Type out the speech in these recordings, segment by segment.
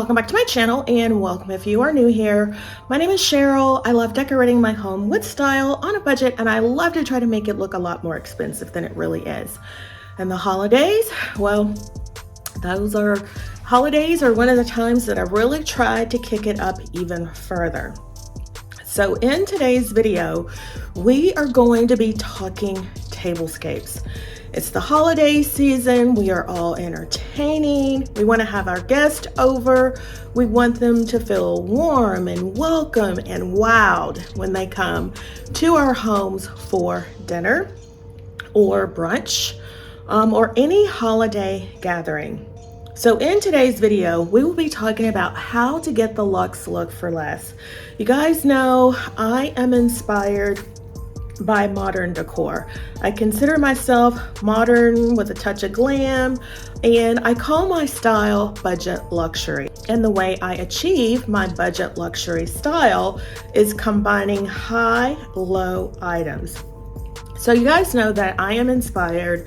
welcome back to my channel, and welcome if you are new here. My name is Cheryl. I love decorating my home with style on a budget, and I love to try to make it look a lot more expensive than it really is. And the holidays, well, holidays are one of the times that I really tried to kick it up even further. So in today's video, we are going to be talking tablescapes. It's the holiday season. We are all entertaining. We want to have our guests over. We want them to feel warm and welcome and wowed when they come to our homes for dinner or brunch or any holiday gathering. So in today's video, we will be talking about how to get the luxe look for less. You guys know I am inspired by modern decor. I consider myself modern with a touch of glam, and I call my style budget luxury. And the way I achieve my budget luxury style is combining high-low items. So you guys know that I am inspired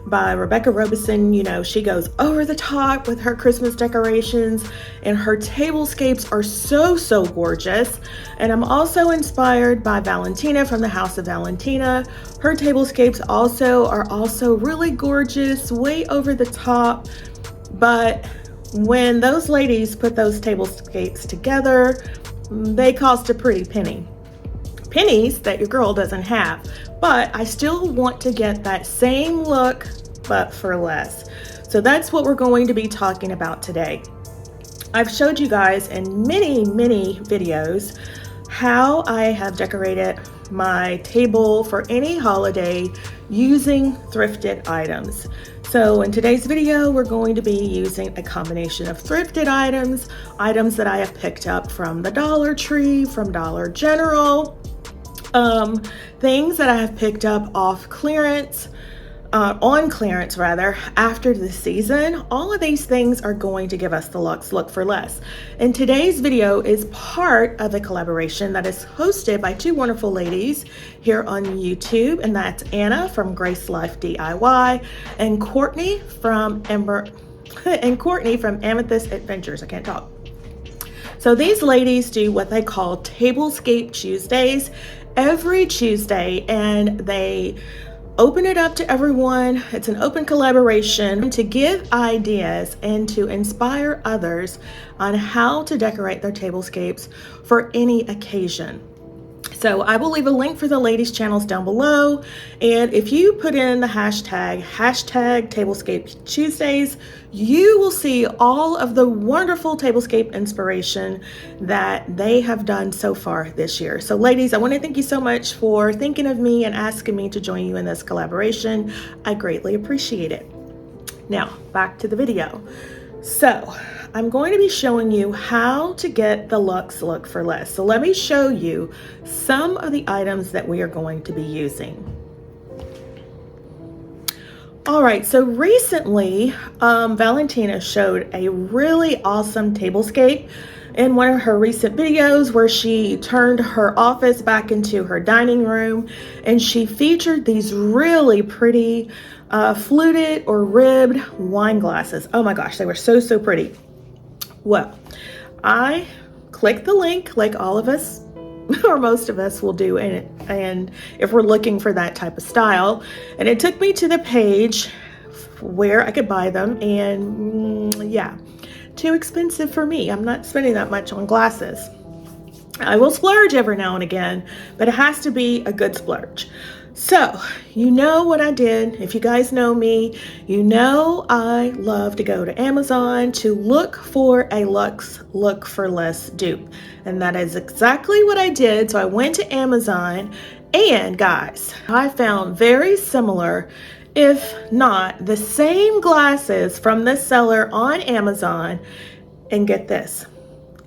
by Rebecca Robeson. You know, she goes over the top with her Christmas decorations, and her tablescapes are so gorgeous. And I'm also inspired by Valentina from the House of Valentina. Her tablescapes are also really gorgeous, way over the top. But when those ladies put those tablescapes together, they cost a pretty penny. Pennies that your girl doesn't have, but I still want to get that same look, but for less. So that's what we're going to be talking about today. I've showed you guys in many videos how I have decorated my table for any holiday using thrifted items. So in today's video, we're going to be using a combination of thrifted items that I have picked up from the Dollar Tree, from Dollar General, things that I have picked up off clearance, on clearance rather, after the season. All of these things are going to give us the luxe look for less. And today's video is part of a collaboration that is hosted by two wonderful ladies here on YouTube, and that's Anna from Grace Life DIY and Courtney from Amythest Adventures. I can't talk. So these ladies do what they call Tablescape Tuesdays every Tuesday, and they open it up to everyone. It's an open collaboration to give ideas and to inspire others on how to decorate their tablescapes for any occasion. So I will leave a link for the ladies' channels down below, and if you put in the hashtag Tablescape Tuesdays, you will see all of the wonderful tablescape inspiration that they have done so far this year. So ladies, I want to thank you so much for thinking of me and asking me to join you in this collaboration. I greatly appreciate it. Now, back to the video. So I'm going to be showing you how to get the luxe look for less. So let me show you some of the items that we are going to be using. All right, so recently, Valentina showed a really awesome tablescape in one of her recent videos where she turned her office back into her dining room, and she featured these really pretty fluted or ribbed wine glasses. Oh my gosh, they were so pretty. Well, I clicked the link like all of us or most of us will do, and if we're looking for that type of style, and it took me to the page where I could buy them, and yeah, too expensive for me. I'm not spending that much on glasses. I will splurge every now and again, but it has to be a good splurge. So, you know what I did. If you guys know me, you know I love to go to Amazon to look for a luxe look for less dupe. And that is exactly what I did. So I went to Amazon, and guys, I found very similar, if not the same glasses from the seller on Amazon. And get this,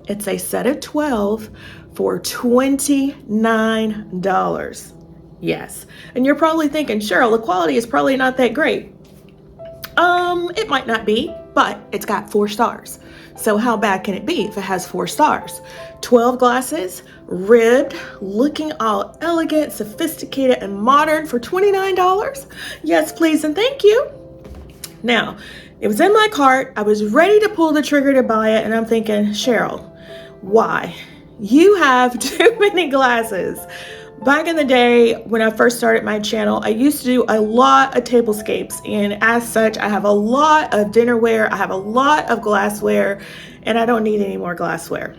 it's a set of 12 for $29. Yes. And you're probably thinking, Cheryl, the quality is probably not that great. It might not be, but it's got 4 stars. So how bad can it be if it has 4 stars? 12 glasses, ribbed, looking all elegant, sophisticated, and modern for $29. Yes, please, and thank you. Now, It was in my cart. I was ready to pull the trigger to buy it, and I'm thinking, Cheryl, why? You have too many glasses. Back in the day when I first started my channel, I used to do a lot of tablescapes, and as such, I have a lot of dinnerware, I have a lot of glassware, and I don't need any more glassware.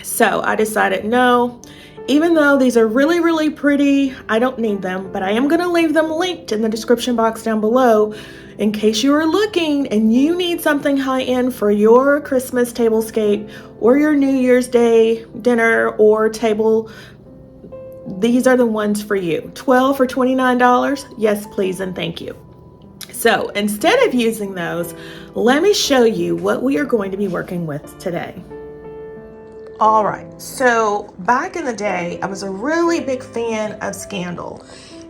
So I decided, no, even though these are really, really pretty, I don't need them, but I am going to leave them linked in the description box down below in case you are looking and you need something high-end for your Christmas tablescape or your New Year's Day dinner or table. These are the ones for you. 12 for $29? Yes, please, and thank you. So instead of using those, let me show you what we are going to be working with today. All right, so back in the day, I was a really big fan of Scandal,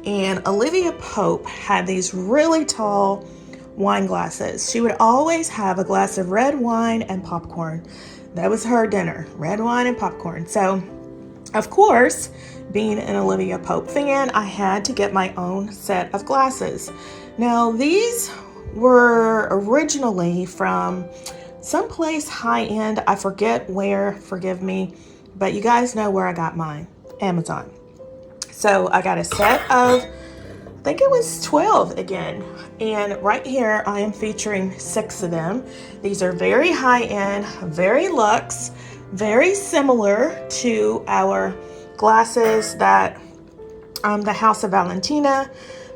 and Olivia Pope had these really tall wine glasses. She would always have a glass of red wine and popcorn. That was her dinner, red wine and popcorn. So, of course, being an Olivia Pope fan, I had to get my own set of glasses. Now, these were originally from someplace high-end. I forget where, forgive me, but you guys know where I got mine, Amazon. So I got a set of, I think it was 12 again. And right here, I am featuring 6 of them. These are very high-end, very luxe, very similar to our glasses that the House of Valentina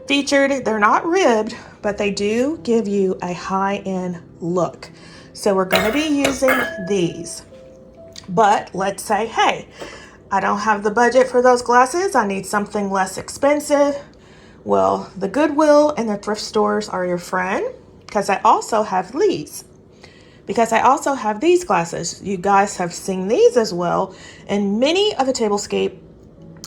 featured. They're not ribbed, but they do give you a high-end look. So we're going to be using these. But let's say, hey, I don't have the budget for those glasses. I need something less expensive. Well, the Goodwill and the thrift stores are your friend, because I also have these. Because I also have these glasses. You guys have seen these as well in many of the tablescape.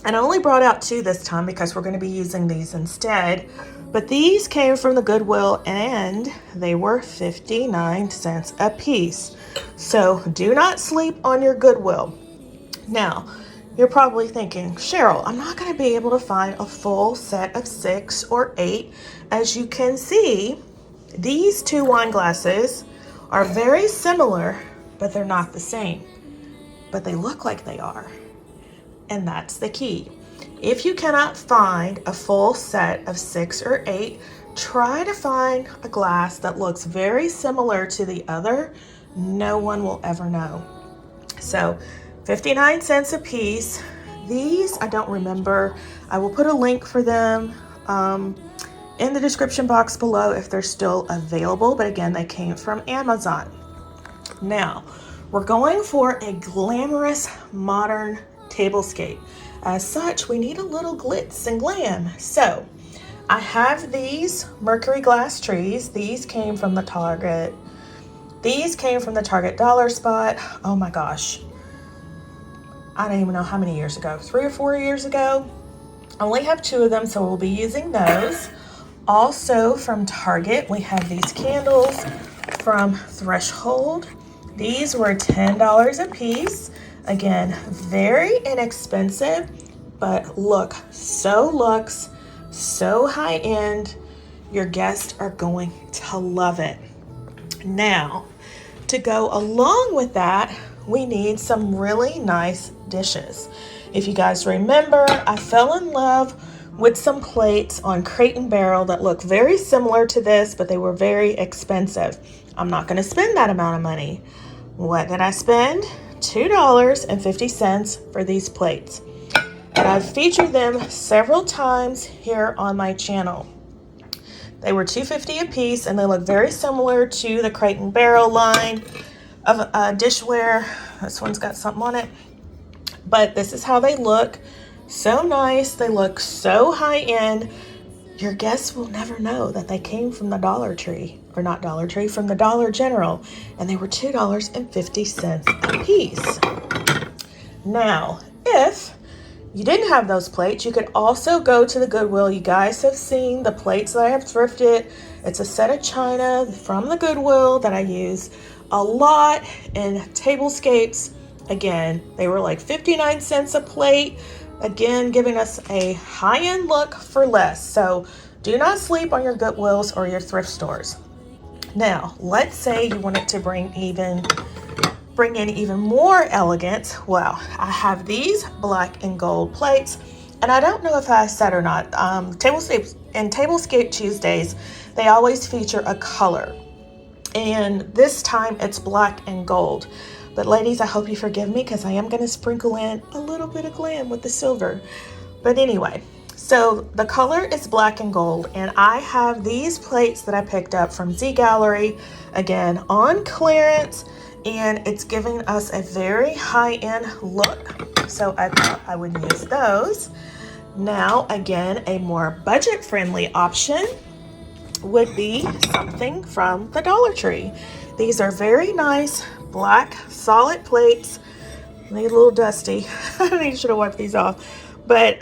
And I only brought out 2 this time because we're going to be using these instead. But these came from the Goodwill and they were 59 cents a piece. So do not sleep on your Goodwill. Now, you're probably thinking, Cheryl, I'm not going to be able to find a full set of 6 or 8. As you can see, these 2 wine glasses are very similar, but they're not the same. But they look like they are. And that's the key. If you cannot find a full set of 6 or 8, try to find a glass that looks very similar to the other. No one will ever know. So 59 cents a piece. These, I don't remember. I will put a link for them in the description box below if they're still available. But again, they came from Amazon. Now, we're going for a glamorous modern tablescape. As such, we need a little glitz and glam. So I have these mercury glass trees. These came from the Target. These came from the Target dollar spot. Oh my gosh. I don't even know how many years ago, 3 or 4 years ago. I only have 2 of them, so we'll be using those. Also from Target, we have these candles from Threshold. These were $10 a piece. Again, very inexpensive, but look so luxe, so high-end. Your guests are going to love it. Now, to go along with that, we need some really nice dishes. If you guys remember, I fell in love with some plates on Crate and Barrel that look very similar to this, but they were very expensive. I'm not going to spend that amount of money. What did I spend? $2.50 for these plates. And I've featured them several times here on my channel. They were $2.50 a piece, and they look very similar to the Crate and Barrel line of dishware. This one's got something on it. But this is how they look. So nice. They look so high-end. Your guests will never know that they came from the Dollar Tree, or not Dollar Tree, from the Dollar General, and they were $2.50 a piece. Now, if you didn't have those plates, you could also go to the Goodwill. You guys have seen the plates that I have thrifted. It's a set of china from the Goodwill that I use a lot in tablescapes. Again, they were like 59 cents a plate. Again, giving us a high-end look for less. So do not sleep on your Goodwills or your thrift stores. Now, let's say you wanted to bring in even more elegance. Well, I have these black and gold plates, and I don't know if I said or not, Tablescape Tuesdays, they always feature a color, and this time it's black and gold. But ladies, I hope you forgive me because I am going to sprinkle in a little bit of glam with the silver. But anyway, so the color is black and gold, and I have these plates that I picked up from Z Gallery, again on clearance, and it's giving us a very high-end look. So I thought I would use those. Now, again, a more budget-friendly option would be something from the Dollar Tree. These are very nice black solid plates. They get a little dusty. I should have wiped these off. But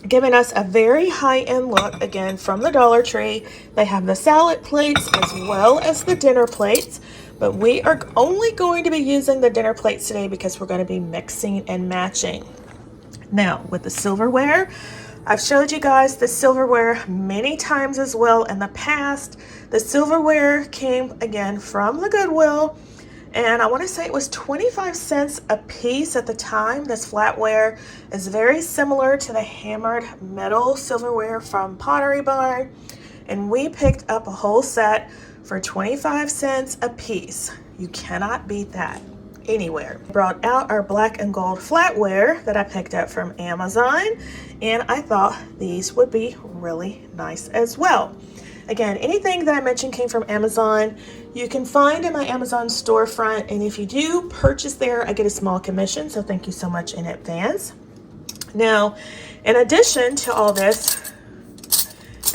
giving us a very high-end look, again, from the Dollar Tree. They have the salad plates as well as the dinner plates. But we are only going to be using the dinner plates today because we're going to be mixing and matching. Now, with the silverware, I've showed you guys the silverware many times as well in the past. The silverware came again from the Goodwill, and I want to say it was 25 cents a piece at the time. This flatware is very similar to the hammered metal silverware from Pottery Barn, and we picked up a whole set for 25 cents a piece. You cannot beat that anywhere. Brought out our black and gold flatware that I picked up from Amazon, and I thought these would be really nice as well. Again, anything that I mentioned came from Amazon. You can find in my Amazon storefront, and if you do purchase there, I get a small commission, so thank you so much in advance. Now, in addition to all this,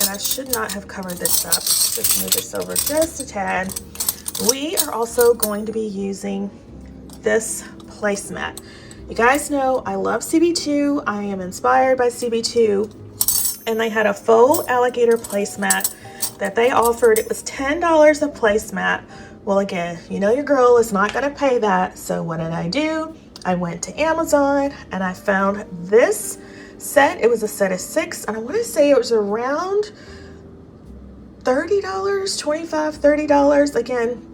and I should not have covered this up, just move this over just a tad, we are also going to be using this placemat. You guys know I love CB2. I am inspired by CB2, and they had a faux alligator placemat that they offered. It was $10 a placemat. Well, again, you know your girl is not going to pay that. So what did I do? I went to Amazon and I found this set. It was a set of 6, and I want to say it was around $30, $25, $30. Again,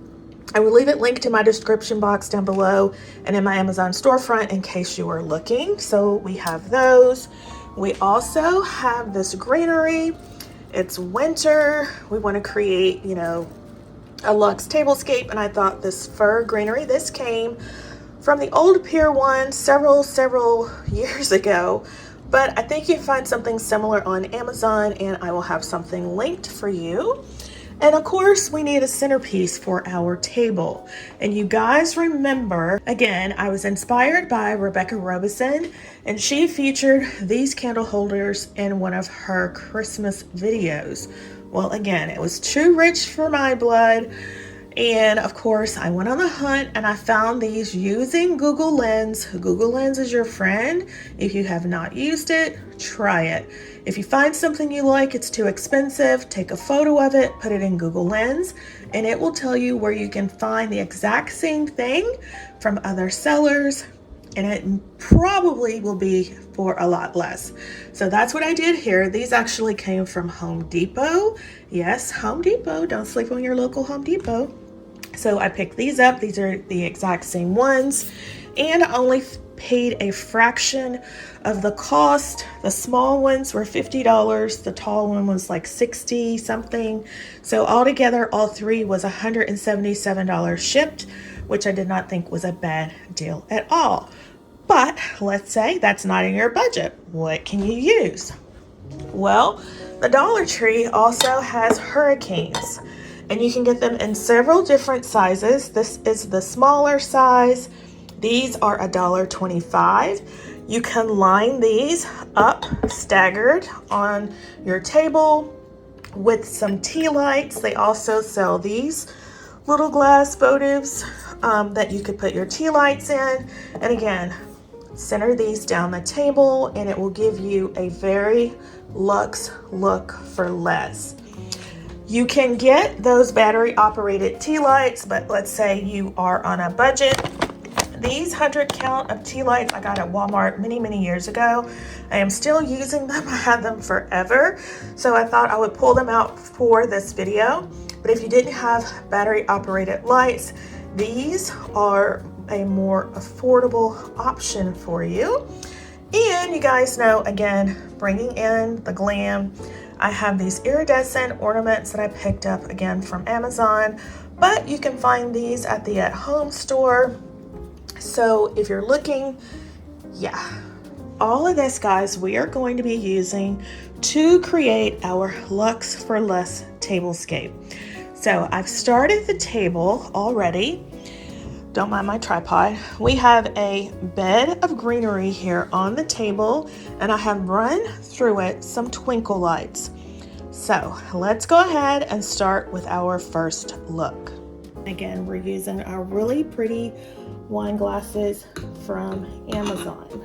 I will leave it linked in my description box down below and in my Amazon storefront in case you are looking. So we have those. We also have this greenery. It's winter. We want to create, you know, a luxe tablescape, and I thought this fir greenery, this came from the old Pier 1 several years ago, but I think you can find something similar on Amazon, and I will have something linked for you. And of course, we need a centerpiece for our table. And you guys remember, again, I was inspired by Rebecca Robeson, and she featured these candle holders in one of her Christmas videos. Well, again, it was too rich for my blood. And of course, I went on a hunt and I found these using Google Lens. Google Lens is your friend. If you have not used it, try it. If you find something you like, it's too expensive, take a photo of it, put it in Google Lens, and it will tell you where you can find the exact same thing from other sellers, and it probably will be for a lot less. So that's what I did here. These actually came from Home Depot. Yes, Home Depot. Don't sleep on your local Home Depot. So I picked these up. These are the exact same ones, and I only paid a fraction of the cost. The small ones were $50. The tall one was like 60 something. So altogether, all three was $177 shipped, which I did not think was a bad deal at all. But let's say that's not in your budget. What can you use? Well, the Dollar Tree also has hurricanes, and you can get them in several different sizes. This is the smaller size. These are $1.25. You can line these up staggered on your table with some tea lights. They also sell these little glass votives that you could put your tea lights in. And again, center these down the table and it will give you a very luxe look for less. You can get those battery operated tea lights, but let's say you are on a budget. These 100 count of tea lights I got at Walmart many years ago. I am still using them. I had them forever. So I thought I would pull them out for this video. But if you didn't have battery operated lights, these are a more affordable option for you. And you guys know, again, bringing in the glam, I have these iridescent ornaments that I picked up again from Amazon, but you can find these at the at-home store. So if you're looking, yeah, all of this, guys, we are going to be using to create our Luxe for Less tablescape. So I've started the table already. Don't mind my tripod. We have a bed of greenery here on the table, and I have run through it some twinkle lights. So let's go ahead and start with our first look. Again, we're using our really pretty wine glasses from Amazon.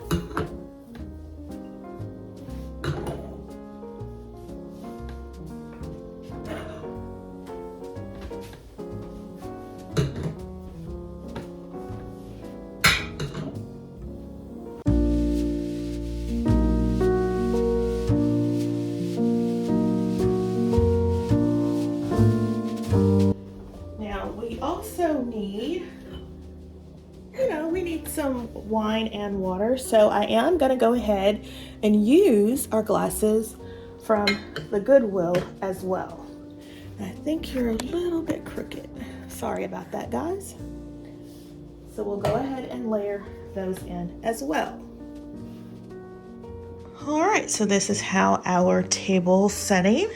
Also need, we need some wine and water, so I am going to go ahead and use our glasses from the Goodwill as well. And I think you're a little bit crooked. Sorry about that, guys. So we'll go ahead and layer those in as well. All right, so this is how our table setting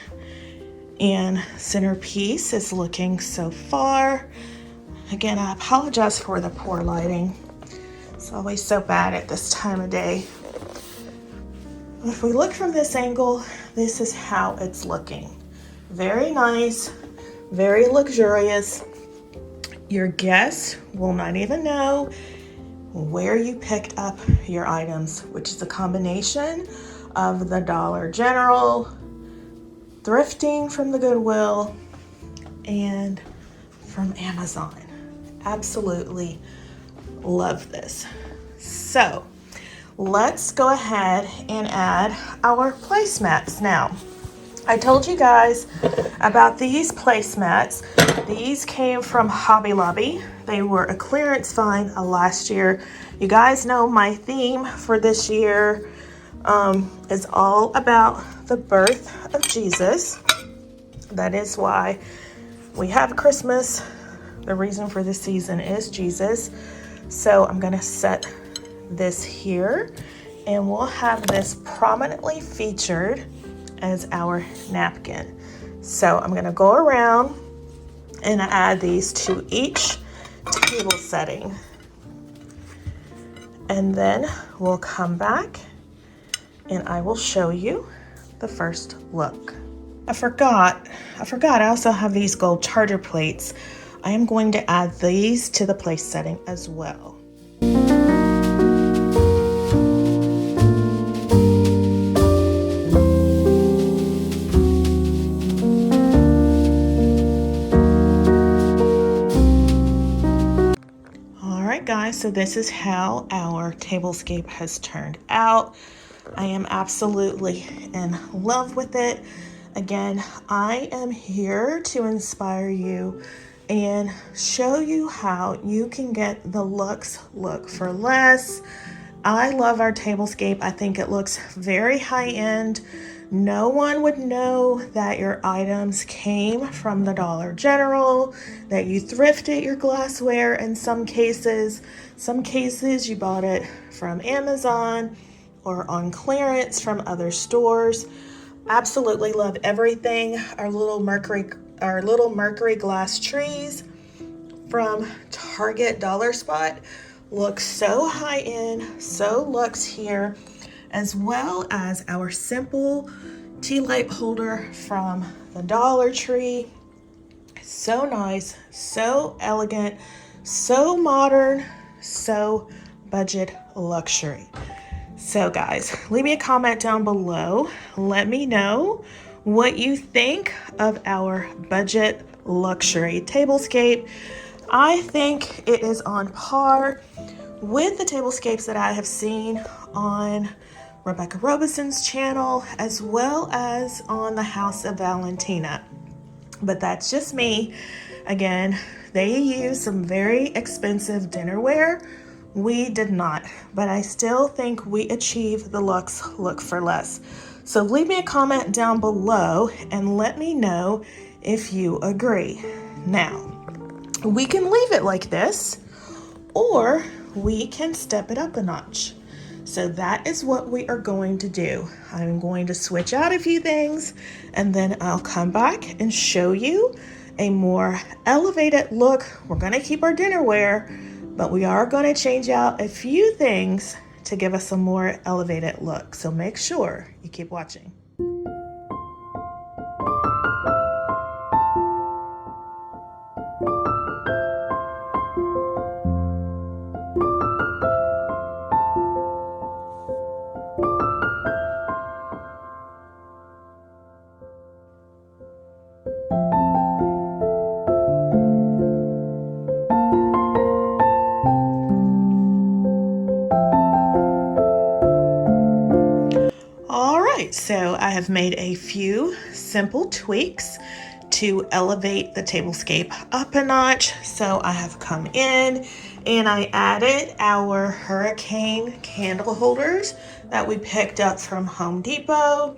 and centerpiece is looking so far. Again, I apologize for the poor lighting. It's always so bad at this time of day. If we look from this angle, this is how it's looking. Very nice, very luxurious. Your guests will not even know where you picked up your items, which is a combination of the Dollar General, thrifting from the Goodwill, and from Amazon. Absolutely love this. So let's go ahead and add our placemats. Now, I told you guys about these placemats. These came from Hobby Lobby. They were a clearance find last year. You guys know my theme for this year is all about the birth of Jesus. That is why we have Christmas. The reason for this season is Jesus. So I'm gonna set this here, and we'll have this prominently featured as our napkin. So I'm gonna go around and add these to each table setting. And then we'll come back and I will show you the first look. I forgot, I also have these gold charger plates. I am going to add these to the place setting as well. All right, guys, so this is how our tablescape has turned out. I am absolutely in love with it. Again, I am here to inspire you and show you how you can get the luxe look for less. I love our tablescape. I think it looks very high-end. No one would know that your items came from the Dollar General, that you thrifted your glassware in some cases. Some cases you bought it from Amazon or on clearance from other stores. Absolutely love everything. Our little mercury glass trees from Target Dollar Spot look so high end, so luxe here, as well as our simple tea light holder from the Dollar Tree. So nice, so elegant, so modern, so budget luxury. So guys, leave me a comment down below. Let me know what you think of our budget luxury tablescape. I think it is on par with the tablescapes that I have seen on Rebecca Robison's channel, as well as on the House of Valentina. but that's just me. Again, they use some very expensive dinnerware. We did not, but I still think we achieve the luxe look for less. So leave me a comment down below and let me know if you agree. Now, we can leave it like this, or we can step it up a notch. So that is what we are going to do. I'm going to switch out a few things and then I'll come back and show you a more elevated look. We're going to keep our dinnerware, but we are going to change out a few things to give us a more elevated look. So make sure you keep watching. So I have made a few simple tweaks to elevate the tablescape up a notch. So I have come in and I added our hurricane candle holders that we picked up from Home Depot.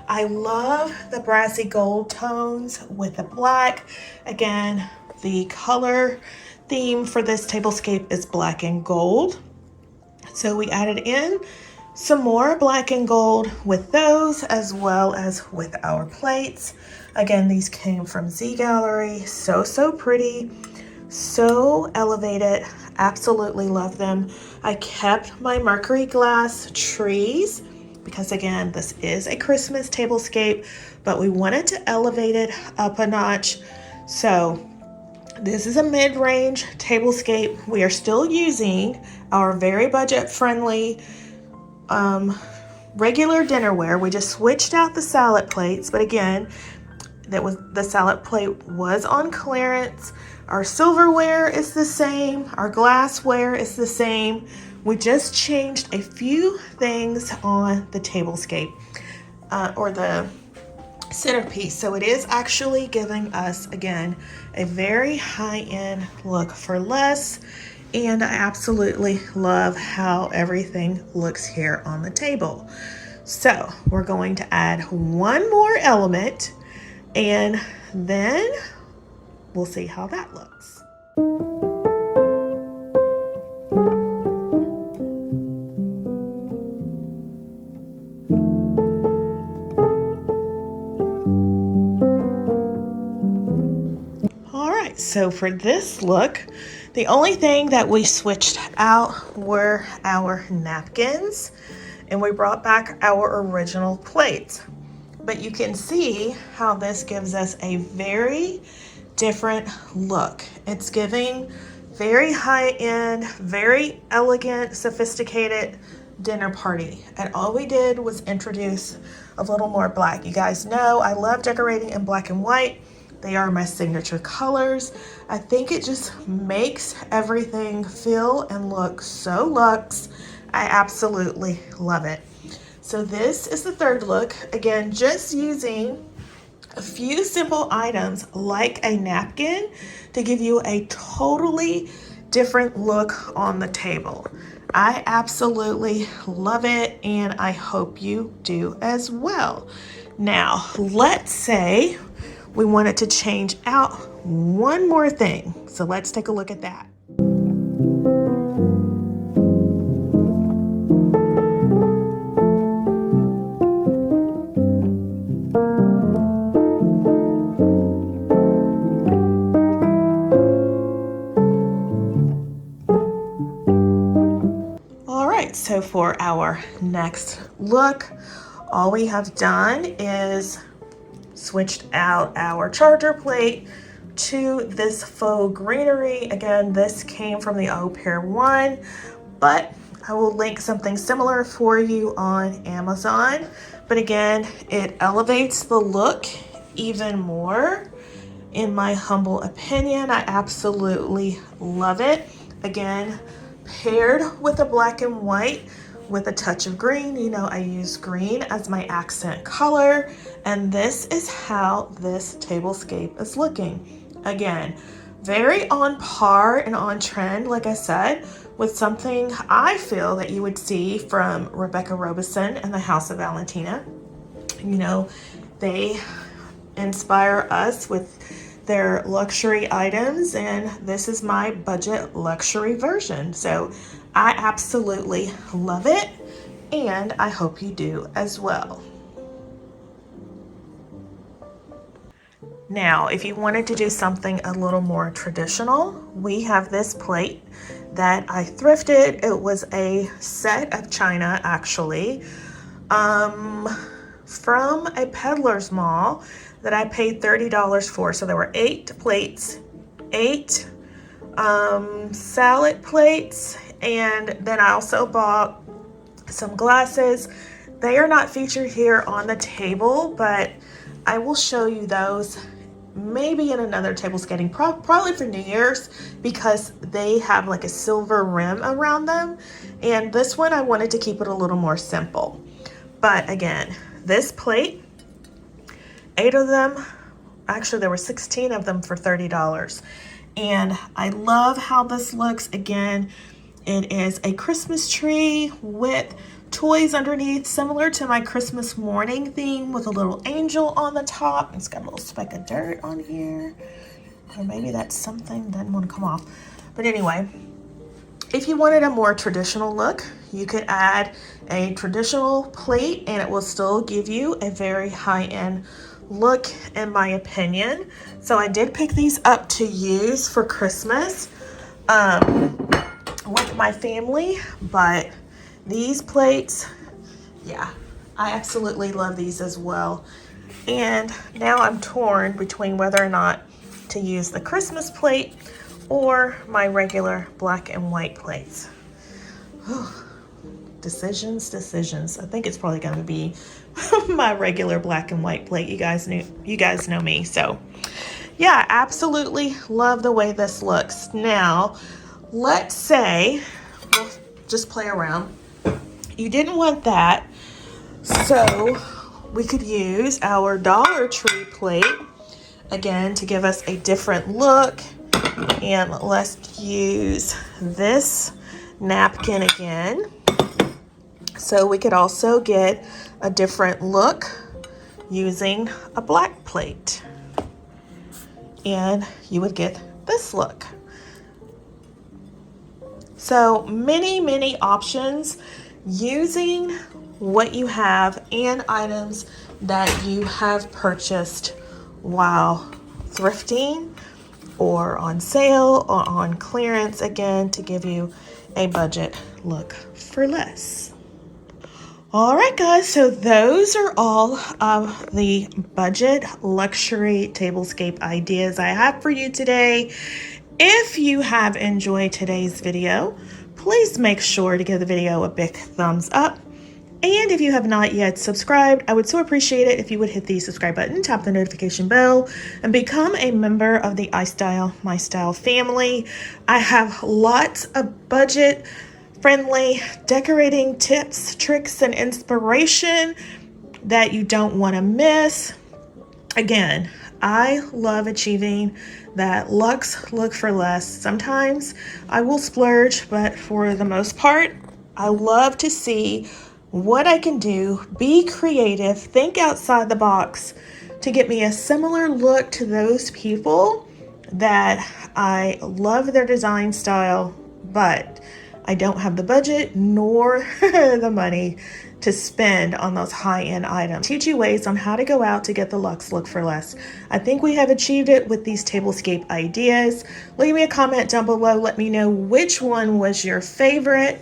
I love the brassy gold tones with the black. Again, the color theme for this tablescape is black and gold. So we added in some more black and gold with those, as well as with our plates. Again, these came from Z Gallery. So pretty, so elevated. Absolutely love them. I kept my mercury glass trees because again, this is a Christmas tablescape, but we wanted to elevate it up a notch. So this is a mid-range tablescape. We are still using our very budget-friendly regular dinnerware. We just switched out the salad plates, but again, the salad plate was on clearance. Our silverware is the same. Our glassware is the same. We just changed a few things on the tablescape or the centerpiece. So it is actually giving us, again, a very high-end look for less. And I absolutely love how everything looks here on the table. So we're going to add one more element and then we'll see how that looks. So for this look, the only thing that we switched out were our napkins, and we brought back our original plates. But you can see how this gives us a very different look. It's giving very high-end, very elegant, sophisticated dinner party. And all we did was introduce a little more black. You guys know I love decorating in black and white. They are my signature colors. I think it just makes everything feel and look so luxe. I absolutely love it. So this is the third look. Again, just using a few simple items like a napkin to give you a totally different look on the table. I absolutely love it, and I hope you do as well. Now, let's say we wanted to change out one more thing. So let's take a look at that. All right, so for our next look, all we have done is switched out our charger plate to this faux greenery. Again, this came from the Au Pair one, but I will link something similar for you on Amazon. But again, it elevates the look even more. In my humble opinion, I absolutely love it. Again, paired with the black and white, with a touch of green. You know, I use green as my accent color, and this is how this tablescape is looking. Again, very on par and on trend, like I said, with something I feel that you would see from Rebecca Robeson and the House of Valentina. You know, they inspire us with their luxury items, and this is my budget luxury version. So I absolutely love it, and I hope you do as well. Now, if you wanted to do something a little more traditional, we have this plate that I thrifted. It was a set of china, actually, from a peddler's mall that I paid $30 for. So there were 8 plates, 8 salad plates, and then I also bought some glasses. They are not featured here on the table, but I will show you those maybe in another tablescaping, probably for New Year's, because they have like a silver rim around them, and this one I wanted to keep it a little more simple. But again, this plate, 8 of them, actually there were 16 of them for $30, and I love how this looks. Again, it is a Christmas tree with toys underneath, similar to my Christmas morning theme, with a little angel on the top. It's got a little speck of dirt on here, or maybe that's something that didn't want to come off. But anyway, if you wanted a more traditional look, you could add a traditional plate and it will still give you a very high-end look, in my opinion. So I did pick these up to use for Christmas with my family, but these plates, yeah, I absolutely love these as well. And now I'm torn between whether or not to use the Christmas plate or my regular black and white plates. Decisions. I think it's probably going to be my regular black and white plate. You guys know me. So yeah, absolutely love the way this looks. Now, let's say, we'll just play around. You didn't want that, so we could use our Dollar Tree plate again to give us a different look. And let's use this napkin again, so we could also get a different look using a black plate, and you would get this look. So many options using what you have and items that you have purchased while thrifting or on sale or on clearance, again, to give you a budget look for less. All right, guys, so those are all of the budget luxury tablescape ideas I have for you today. If you have enjoyed today's video, please make sure to give the video a big thumbs up. And if you have not yet subscribed, I would so appreciate it if you would hit the subscribe button, tap the notification bell, and become a member of the iStylEMYSTYLE family. I have lots of budget-friendly decorating tips, tricks, and inspiration that you don't want to miss. Again, I love achieving that luxe look for less. Sometimes I will splurge, but for the most part, I love to see what I can do, be creative, think outside the box to get me a similar look to those people that I love their design style, but I don't have the budget nor the money to spend on those high-end items. Teach you ways on how to go out to get the luxe look for less. I think we have achieved it with these tablescape ideas. Leave me a comment down below. Let me know which one was your favorite.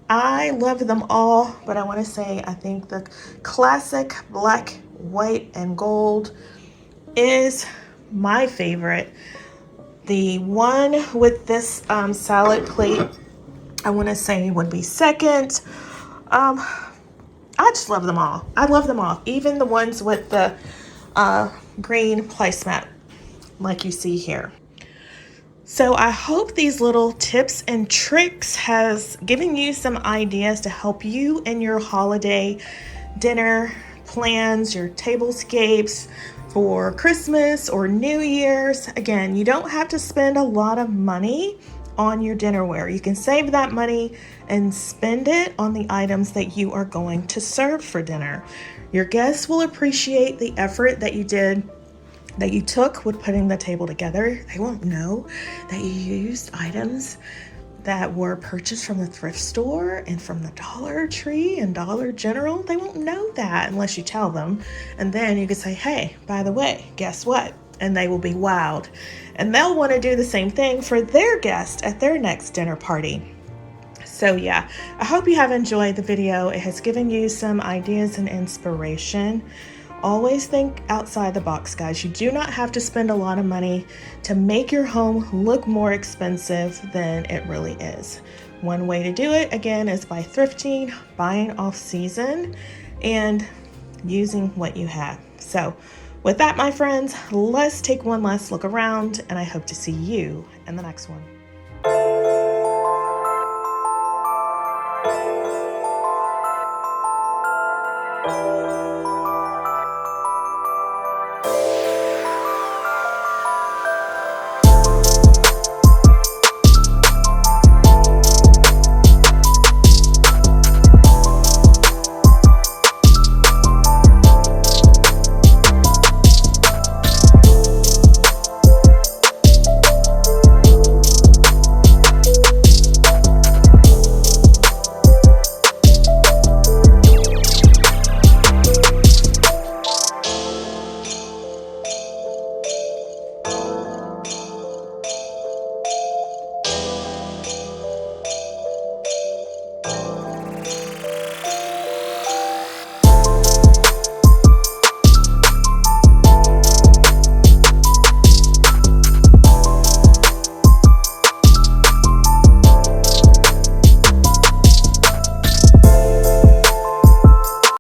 I love them all, but I want to say I think the classic black, white, and gold is my favorite. The one with this salad plate, I want to say would be second. I just love them all. I love them all. Even the ones with the green placemat, like you see here. So I hope these little tips and tricks has given you some ideas to help you in your holiday dinner plans, your tablescapes for Christmas or New Year's. Again, you don't have to spend a lot of money on your dinnerware. You can save that money and spend it on the items that you are going to serve for dinner. Your guests will appreciate the effort that you took with putting the table together. They won't know that you used items that were purchased from the thrift store and from the Dollar Tree and Dollar General. They won't know that unless you tell them. And then you can say, hey, by the way, guess what? And they will be wowed. And they'll want to do the same thing for their guest at their next dinner party. So yeah, I hope you have enjoyed the video. It has given you some ideas and inspiration. Always think outside the box, guys. You do not have to spend a lot of money to make your home look more expensive than it really is. One way to do it, again, is by thrifting, buying off season, and using what you have. So with that, my friends, let's take one last look around, and I hope to see you in the next one.